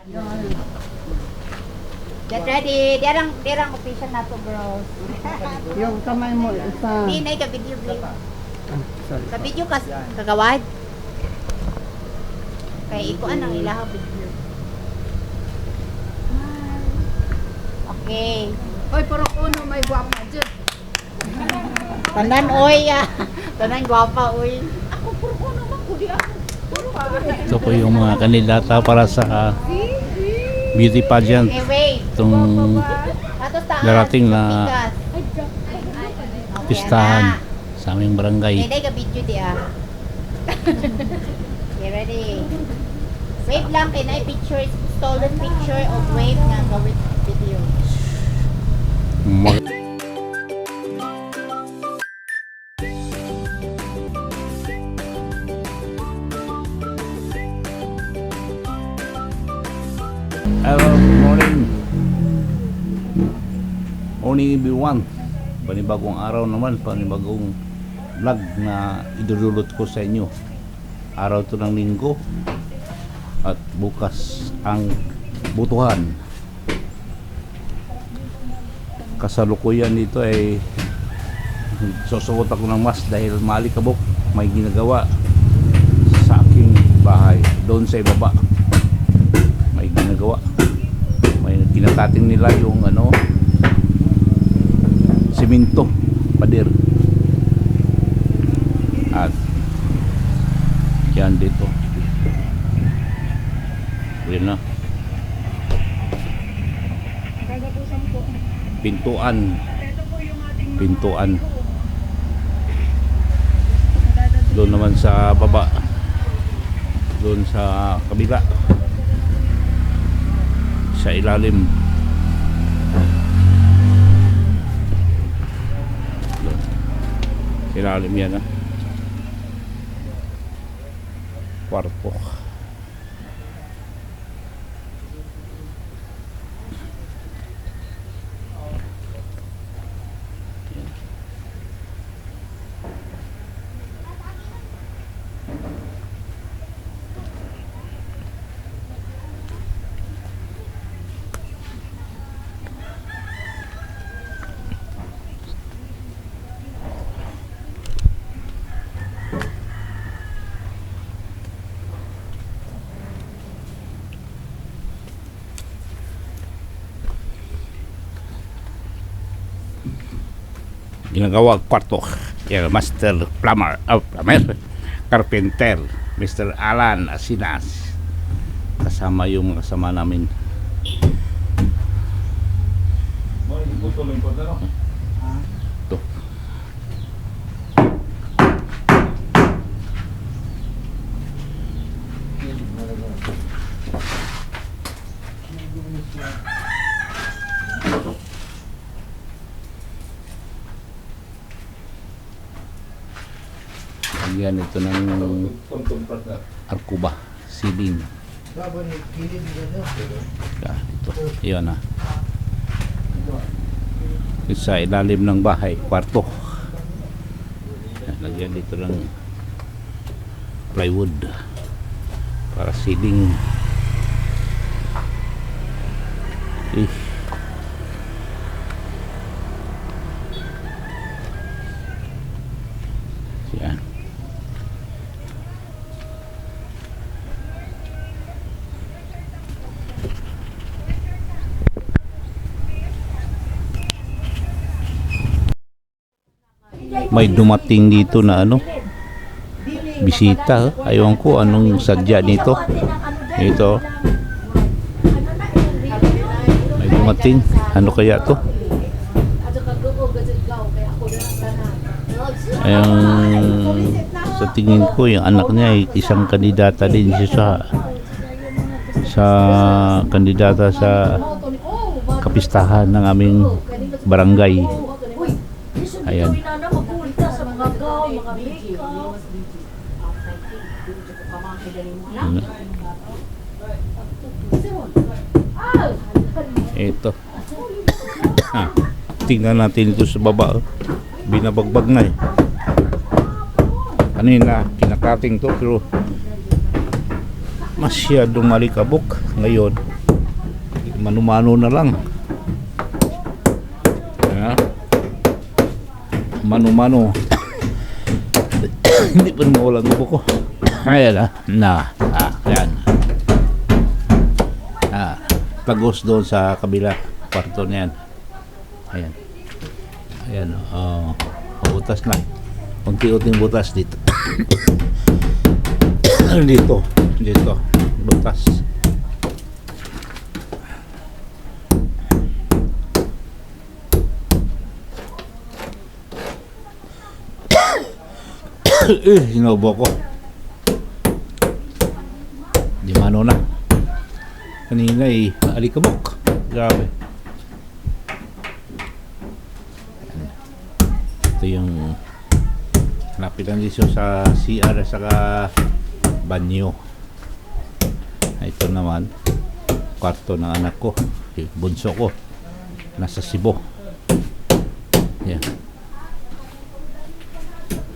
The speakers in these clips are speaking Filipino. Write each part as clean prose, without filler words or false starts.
Get ready. Dirang official na to, bro. Yung kamay mo, isa. Hindi na ka video play. Sorry. Ka video ka kagawad. Kay ikuan ang ilahang video. Okay. Oy, pero uno may guwapa dyan. Tanan oy. Tanan gwapa oy. Ako puro ko naman kudi ako. Puro Ito po yung mga kandidata para sa beauty pageant. Eh wait. Itong Atos taas. darating na Bigas. Okay, pistahan na. sa aming barangay. Hindi ka video di ah. Okay, ready. Wave lang kay na picture, stolen picture of wave nga gawin video. Hello, morning. Morning everyone. Panibagong araw naman, panibagong vlog na idudulot ko sa inyo. Araw to ng linggo at bukas ang butuhan. Kasalukuyan dito ay susuot ako ng mask dahil maalikabok, may ginagawa sa aking bahay doon sa ibaba. May ginagawa, may kinatating nila yung simento, pader, at yan dito yun na pintuan doon naman sa baba, doon sa kabila, sa ilalim ilalim yan kwarto. Ginagawa kwarto yung master plumber, carpenter, Mr. Alan Asinas, kasama yung kasama namin. Ito yan, ito ng arkuba, ceiling. Ito, yun sa ilalim ng bahay, kwarto. Lagyan dito ng plywood para ceiling. Yan. May dumating dito na bisita. Ayaw ko anong sadya nito. Ito may dumating, ano kaya to? Sa tingin ko yung anak niya ay isang kandidata din siya sa kandidata sa kapistahan ng aming barangay. Ayan. Ito. Tingnan natin ito sa baba. Binabagbag na eh. Kanina kinakating to pero masyadong malikabok ngayon. Mano-mano na lang. Ayan. Mano-mano. Hindi pa mawala ang ubo ko. Ayan ayan. Tagos doon sa kabila kwarto niyan. Ayan. Ayan, butas na. Unti-unting butas dito. dito. Butas. Sinubo ko. Di mano na. Kanina alikabok. Grabe. Ito yung napitan dito sa CR saka banyo. Ito naman kwarto ng anak ko, bunso ko, nasa Cebu. Yan.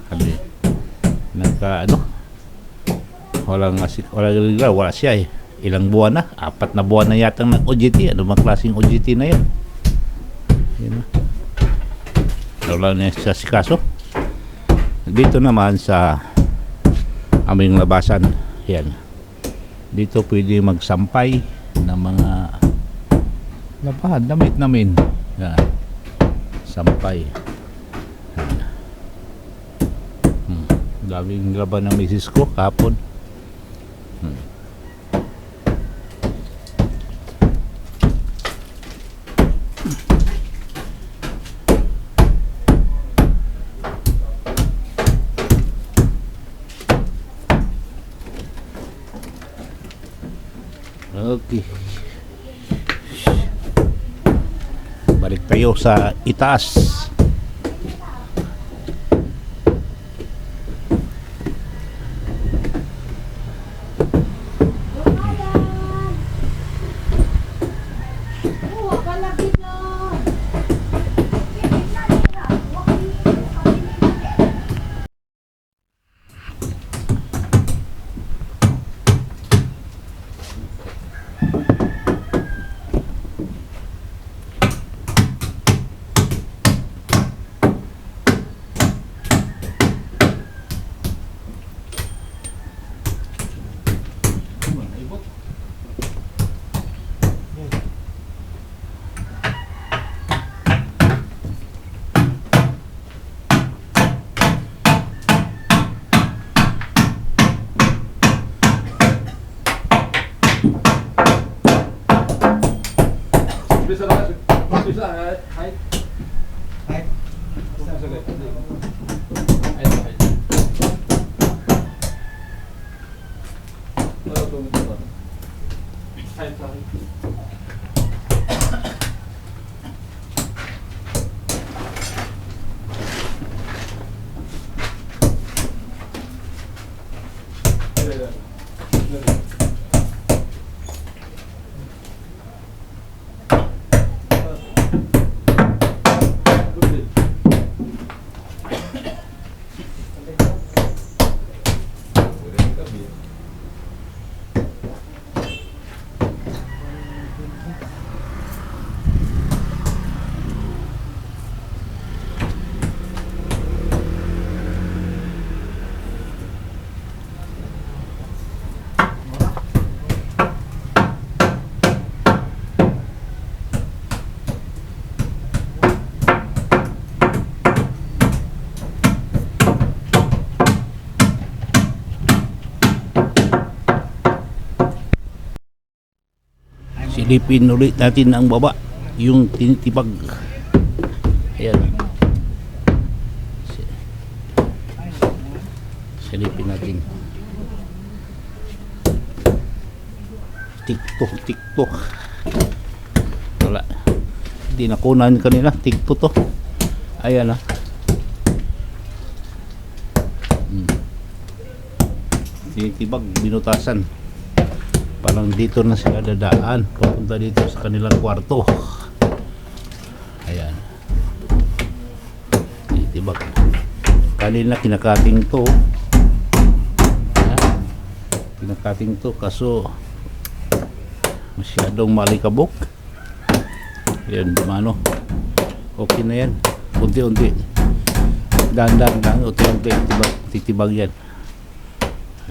Kami wala siya ilang buwan na, 4 na buwan na yata ng OJT. Ano bang klaseng OJT na yan? Yan na. Wala na siya si kaso. Dito naman sa aming labasan, yan, dito pwede magsampay ng mga labahan, damit namin. Yan. Sampay. Daming laban ng misis ko kapon. Okay. Balik tayo sa itaas. Silipin ulit natin ang baba, yung tinitibag. Ayan. Silipin natin. Tiktok. Wala. Hindi nakunan kanila. Tiktok to. Ayan na. Tinitibag, binutasan. Parang dito na sila dadaan papunta dito sa kanilang kwarto. Ayan. Titibag. Kanina kinakating to. Ayan. Kinakating to kaso masyadong malikabok. Yan, mano. Okay na yan. Unti-unti. Dahan-dahan, unti-unti. Titibag yan.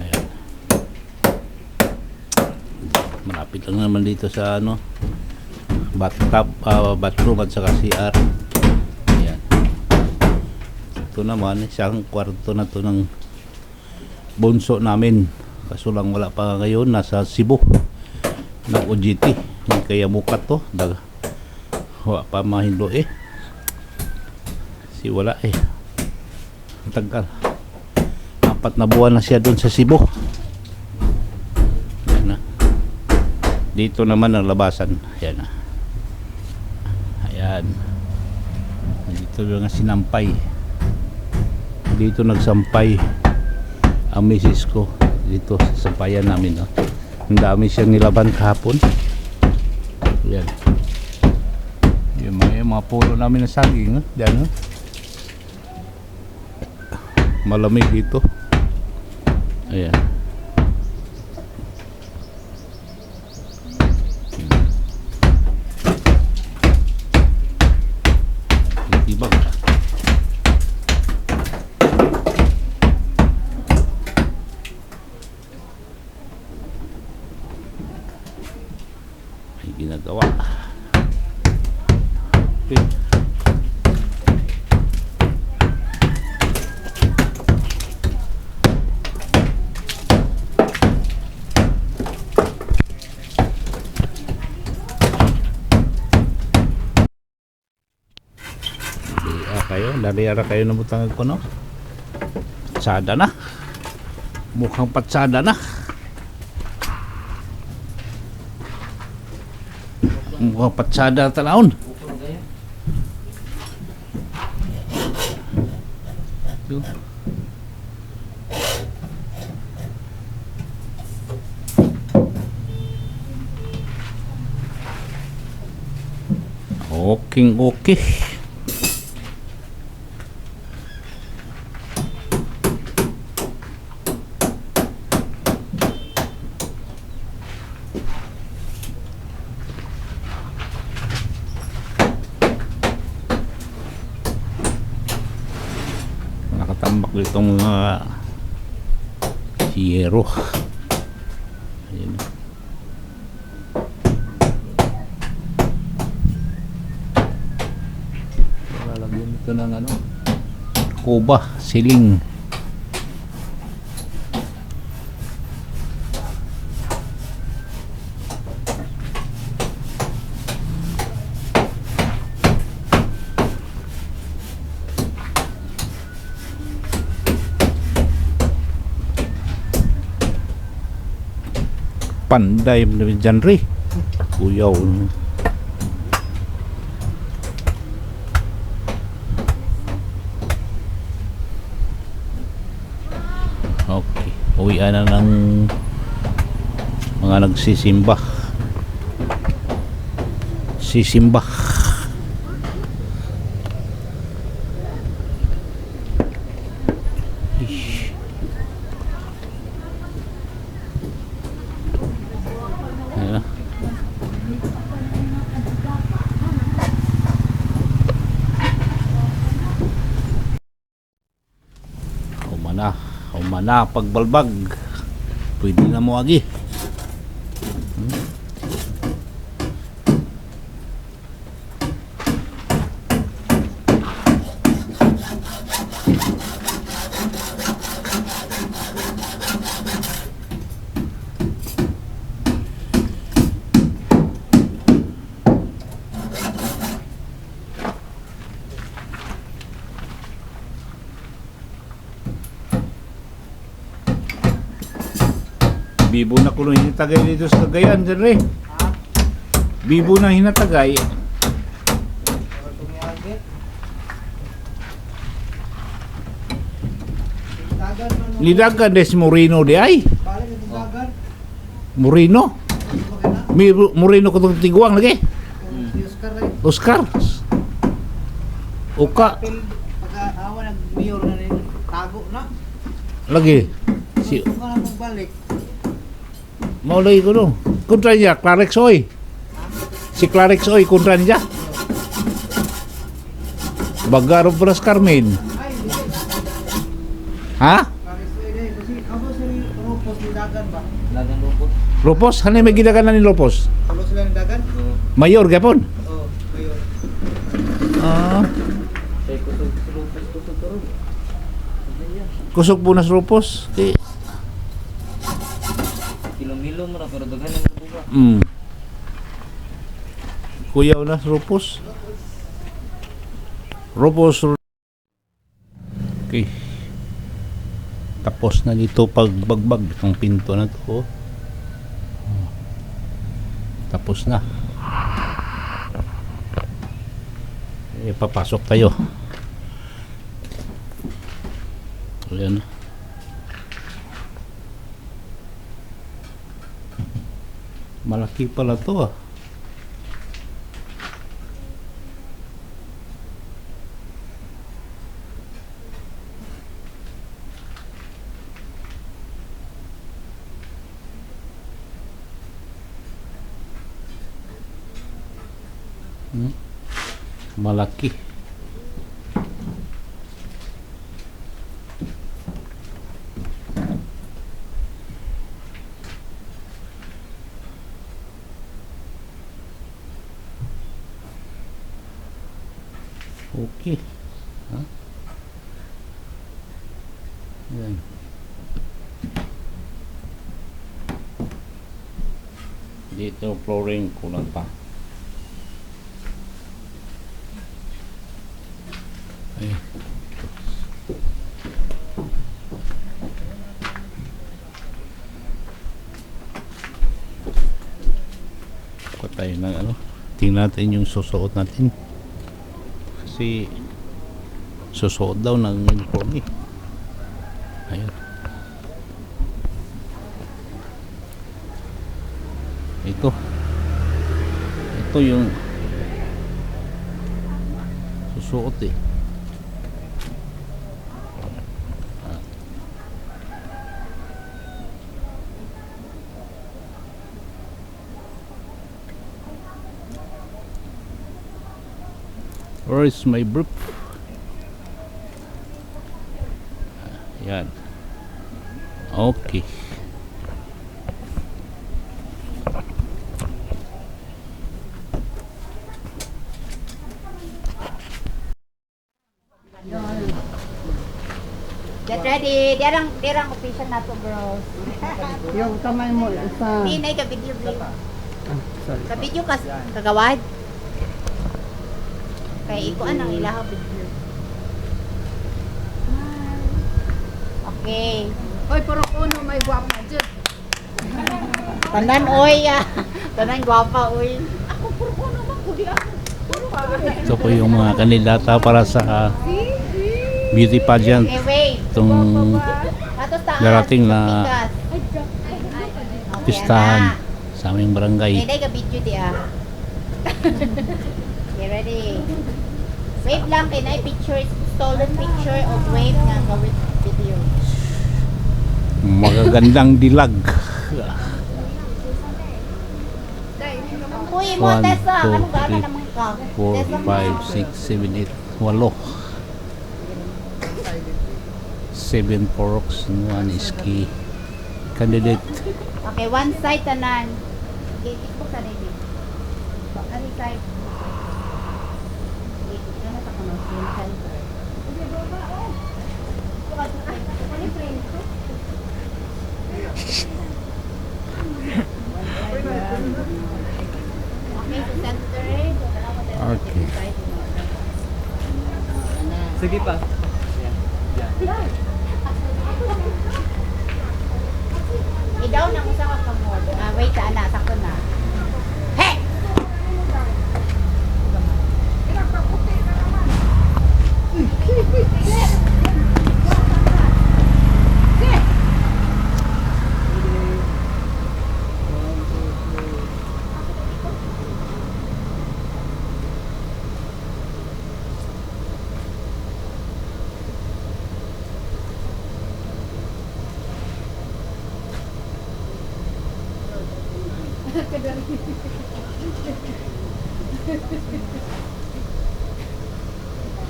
Ayan. Malapit lang naman dito sa ano, bathtub, bathroom at saka CR. Ayan. Ito naman, isang kwarto na to ng bunso namin. Kaso lang wala pa ngayon, nasa Cebu ng OJT. Kaya mukat to. Wala pa mahindo eh. Si wala eh. Tagal. 4 na buwan na siya doon sa Cebu. Yan na. Dito naman ang labasan. Yan na. Ayan. Dito lang sinampay. Dito nagsampay ang misis ko. Dito sa sampayan namin. No? Ang dami siyang nilaban kahapon. Yan. Yung mga pulo namin na saging. Yan. No? Malamig dito. Ayan. Ibang. May ginagawa. Okay. Daliara kayo na butang ko, no? Patsada na. Mukhang patsada na. Mukhang patsada talaon. Okay. Nakatambak itong mga siyero. Ayan. Lalagyan ito ng ano, kuba, siling. Panday mo dyan rin. Kuyaw. Okay. Uwian na ng mga nagsisimba. Sisimba. Humana pagbalbag. Pwede na mo agi. Bibo na ko nung hinatagay dito sa Cagayan, dyan. Bibo na hinatagay. Nidagan des Moreno di ay. Moreno. Moreno ko itong tiguang lagi. Oscar. Uka. Pagka-awa nag-mayor na rin, tago na. Lagi. Si Kung ka na magbalik, maulay ko no. Kontra niya, Clarex Oy. Si Clarex Oy, kontra niya. Bagaro Bras Carmen. Ay, hindi. Ha? Paris eh, kasi ako sa Rupos ni Dagan ba? Lagang lupot. Lopos? Ano yung may ginagawa ni Lopos? Tulo sila ni Dagan? Mayor, gapon? Oo, mayor. Ah, Kaya kusog lupot kusog karon. kusog po na sa Lopos. Kilom-kilom ra pero daghan ang buka. Kuyaw na sa Lopos. Lopos. Okay. Tapos na dito pagbagbag ng pinto na to. Tapos na. Papasok tayo. Ayan. Malaki pala to ah. Malaki. Okay. Ha? Yan. Dito flooring kulang pa. Ay. Tayo ng ano, tingnan natin yung susuot natin kasi susuot daw ng uniform eh. Ayun, ito yung susuot eh. Where is my brief? Yan. Okay. Get ready. Dirang official na to, bro. Yung kamay mo, isa. Di na ka video game. Sorry. Ka video ka kagawad. Kay ikuan ang ilaha video. Okay. Oy, pero kuno may guwapa dyan. Tanan oy. Tanan gwapa oy. Ako puro naman ko di ako. Ito po yung mga kandidata para sa beauty pageant. Okay, wait. Itong Atos taas. darating na Okay, pistahan na. sa aming barangay. Day ka video di ah. Okay, ready. Wave lang kay na picture, stolen picture of wave nga gawin video. Magagandang dilag. Uy, mo 1, Tessa, 2, anong gana 3, naman ka? 4, 5, 6, 7, 8, 8. 7 forks, 1 is key. Candidate. Okay, one side tanan. Okay, tikbo ka ready. Ano side? Ano sa kuno? Yung side. Okay, to center. Okay. Sige pa. I-down ang usa ka kamod. Wait, ana, sakto na. Hey!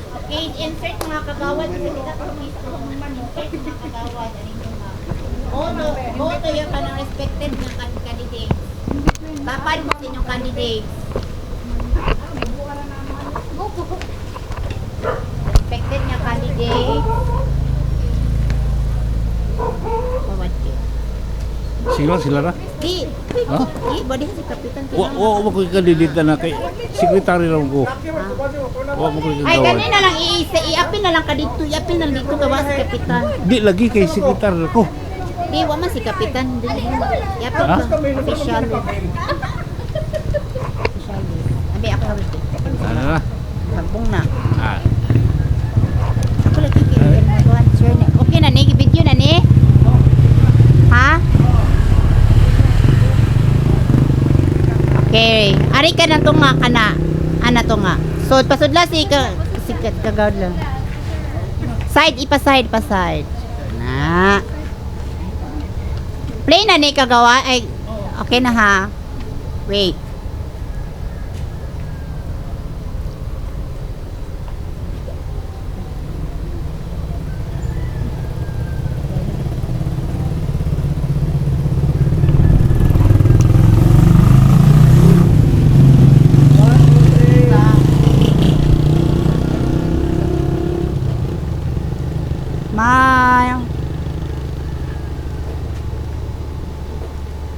Okay, insert mga kagawad sa kita kung isa ko man mo kay mga kagawad ani mga. Boto yung kanang respected nga candidate. Tapan mo sa inyong candidate. Respected nga candidate. Forward ka. Sila ra. Di, Ha? di, body si Kapitan. Wa mo ko kandidata na kay sekretary lang ko. Wa mo ko Ay, kagawa. ganun na lang, i-apil na lang ka dito, i-apil na lang dito, gawa si Kapitan. Di lagi kay sekretary ko. Di, wa man si Kapitan. I-apil Ha? ka, official. Official. Abi, ako hawit. Ano na? Sampung na. Ah. Ako lagi kikirin mo doon, sir. Okay na ni, video na ni. Ha? Okay. Ari ka na to nga ka na. Ana to nga. So, pasudla si kagawad lang. Side, ipa-side, pa-side. Na. Play na ni kagawa. Ay, okay na ha. Wait.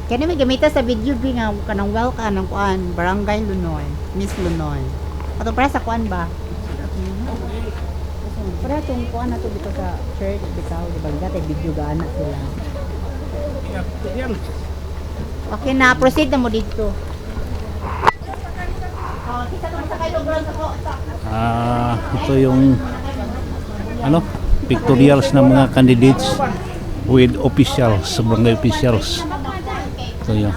Kaya may gamita sa video bi nga kanang welcome ng kuan Barangay Lunoy, Miss Lunoy. Ato para sa kuan ba? Para tong kuan nato dito sa church bitaw di ba dati video gaana sila. Okay na, proceed na mo dito. Oh, kita to sa kayo ground sa ko. Ito yung ano, pictorials ng mga candidates with officials, barangay officials. Ito yun.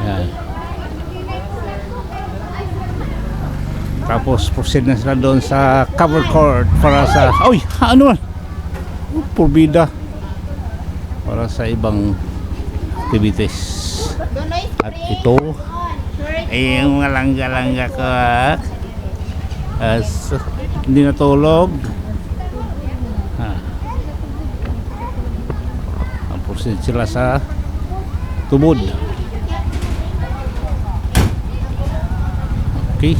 Yan. Tapos proceed na sila doon sa cover court para sa ano man? Porbida para sa ibang activities. At ito ay yung mga langga-langga ko as hindi natulog. Proceed sila sa tubod. Okay.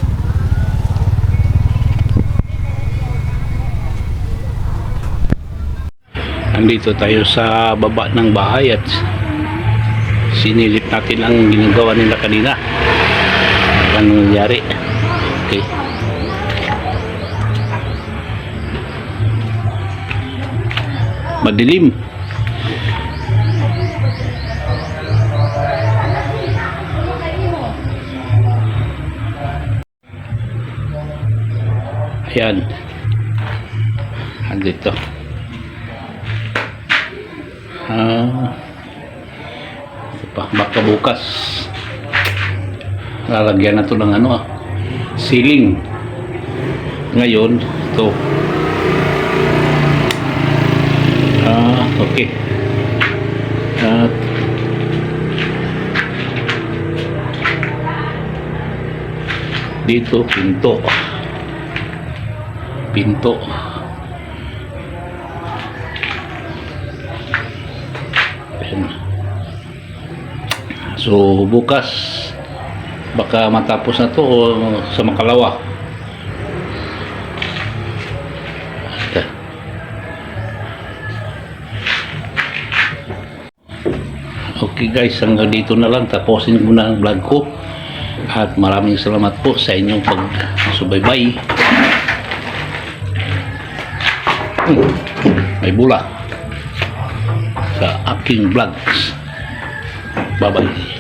Andito tayo sa baba ng bahay at sinilip natin ang ginagawa nila kanina. Anong nangyari? Okay. Madilim. Ayan. Andito. Ito pa. Baka bukas lalagyan na ito ng ano ceiling. Ngayon ito okay. Dito pinto. Ayan. So bukas baka matapos na to o sa makalawa. Okay guys, hanggang dito na lang, tapusin ko na ang vlog ko at maraming salamat po sa inyong pagsubaybay. May bula sa aking vlogs. Bye bye.